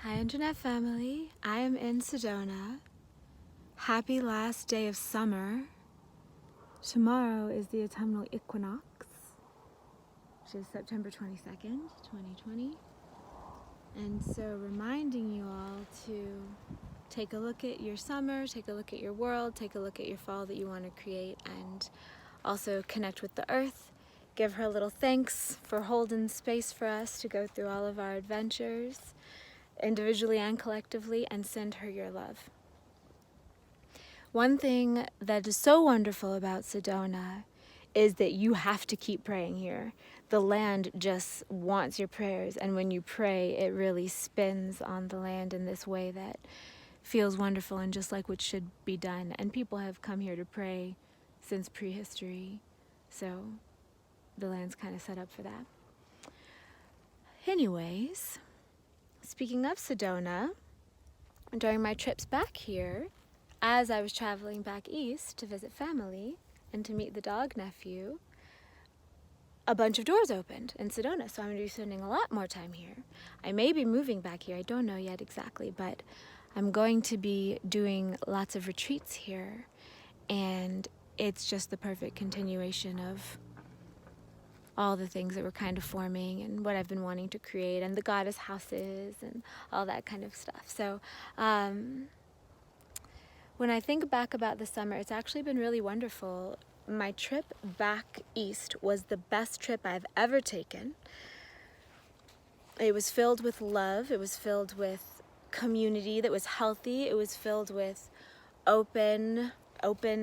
Hi Internet family, I am in Sedona. Happy last day of summer. Tomorrow is the autumnal equinox, which is September 22nd, 2020. And so reminding you all to take a look at your summer, take a look at your world, take a look at your fall that you want to create, and also connect with the earth. Give her a little thanks for holding space for us to go through all of our adventures, individually and collectively, and send her your love. One thing that is so wonderful about Sedona is that you have to keep praying here. The land just wants your prayers, and when you pray, it really spins on the land in this way that feels wonderful and just like what should be done. And people have come here to pray since prehistory, so the land's kind of set up for that. Anyways, speaking of Sedona, during my trips back here, as I was traveling back east to visit family and to meet the dog nephew, a bunch of doors opened in Sedona, so I'm going to be spending a lot more time here. I may be moving back here, I don't know yet exactly, but I'm going to be doing lots of retreats here, and it's just the perfect continuation of all the things that were kind of forming and what I've been wanting to create, and the goddess houses and all that kind of stuff. So when I think back about the summer, it's actually been really wonderful. My trip back east was the best trip I've ever taken. It was filled with love. It was filled with community that was healthy. It was filled with open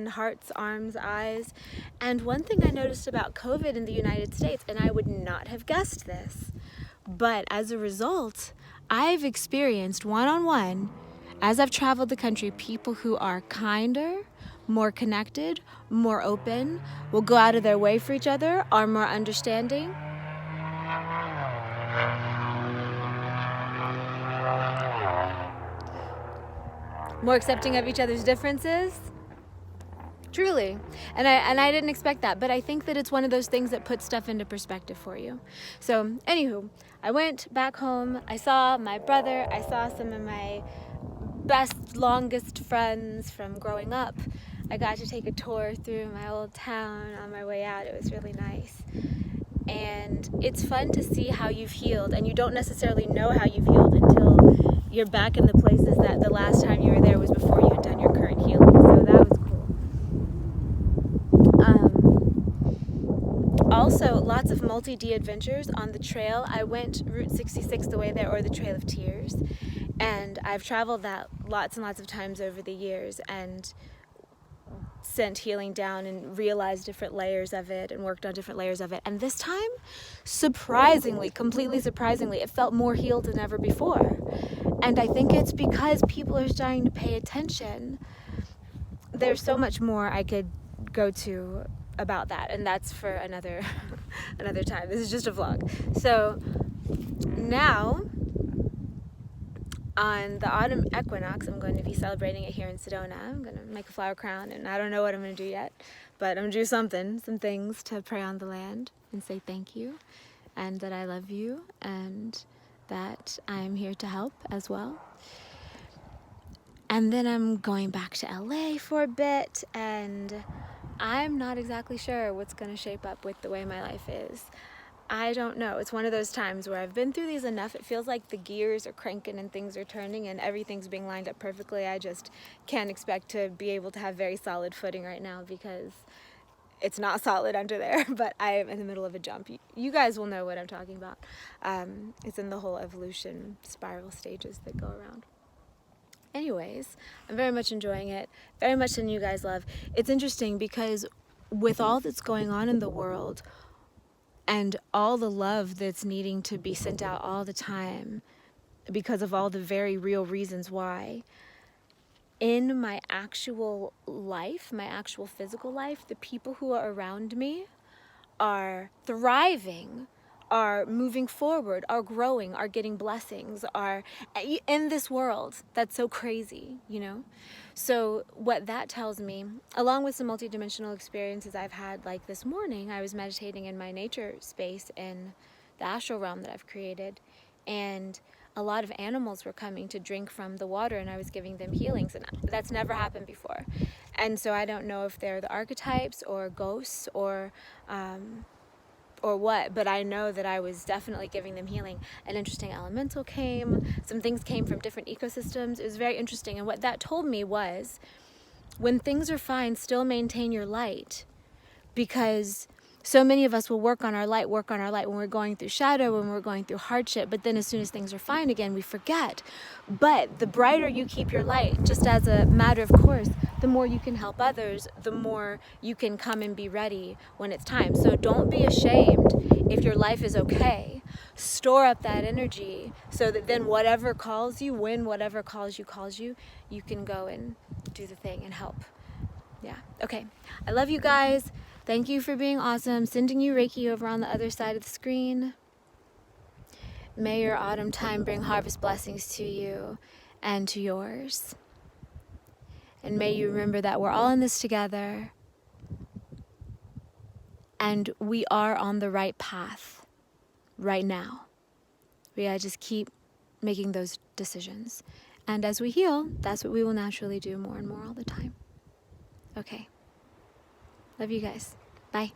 hearts, arms, eyes. And one thing I noticed about COVID in the United States, and I would not have guessed this, but as a result, I've experienced one-on-one, as I've traveled the country, people who are kinder, more connected, more open, will go out of their way for each other, are more understanding. More accepting of each other's differences. Truly. And I didn't expect that, but I think that it's one of those things that puts stuff into perspective for you. So, anywho, I went back home, I saw my brother, I saw some of my best, longest friends from growing up. I got to take a tour through my old town on my way out. It was really nice. And it's fun to see how you've healed, and you don't necessarily know how you've healed until you're back in the places that the last time you were there was before you had done your current healing. So that was cool. Also, lots of multi-D adventures on the trail. I went Route 66 the way there, or the Trail of Tears, and I've traveled that lots and lots of times over the years and sent healing down and realized different layers of it and worked on different layers of it. And this time, surprisingly, completely surprisingly, it felt more healed than ever before. And I think it's because people are starting to pay attention. There's so much more I could go to about that, and that's for another time. This is just a vlog. So now, on the autumn equinox, I'm going to be celebrating it here in Sedona. I'm going to make a flower crown, and I don't know what I'm going to do yet, but I'm going to do some things to pray on the land and say thank you, and that I love you, and that I'm here to help as well. And then I'm going back to LA for a bit, and I'm not exactly sure what's going to shape up with the way my life is. I don't know. It's one of those times where I've been through these enough. It feels like the gears are cranking and things are turning and everything's being lined up perfectly. I just can't expect to be able to have very solid footing right now because it's not solid under there, but I am in the middle of a jump. You guys will know what I'm talking about. It's in the whole evolution spiral stages that go around. Anyways, I'm very much enjoying it, very much sending you guys love. It's interesting because with all that's going on in the world and all the love that's needing to be sent out all the time because of all the very real reasons why, in my actual life, my actual physical life, the people who are around me are thriving, are moving forward, are growing, are getting blessings, are in this world. That's so crazy, you know? So what that tells me, along with some multidimensional experiences I've had, like this morning, I was meditating in my nature space in the astral realm that I've created, and a lot of animals were coming to drink from the water, and I was giving them healings, and that's never happened before. And so I don't know if they're the archetypes or ghosts or what, but I know that I was definitely giving them healing. An interesting elemental came, some things came from different ecosystems. It was very interesting, and what that told me was, when things are fine, still maintain your light, because so many of us will work on our light when we're going through shadow, when we're going through hardship, but then as soon as things are fine again, we forget. But the brighter you keep your light, just as a matter of course, the more you can help others, the more you can come and be ready when it's time. So don't be ashamed if your life is okay. Store up that energy so that then whatever calls you, when whatever calls you, you can go and do the thing and help. Yeah, okay. I love you guys. Thank you for being awesome. Sending you Reiki over on the other side of the screen. May your autumn time bring harvest blessings to you and to yours. And may you remember that we're all in this together, and we are on the right path right now. We gotta just keep making those decisions. And as we heal, that's what we will naturally do more and more all the time. Okay. Love you guys. Bye.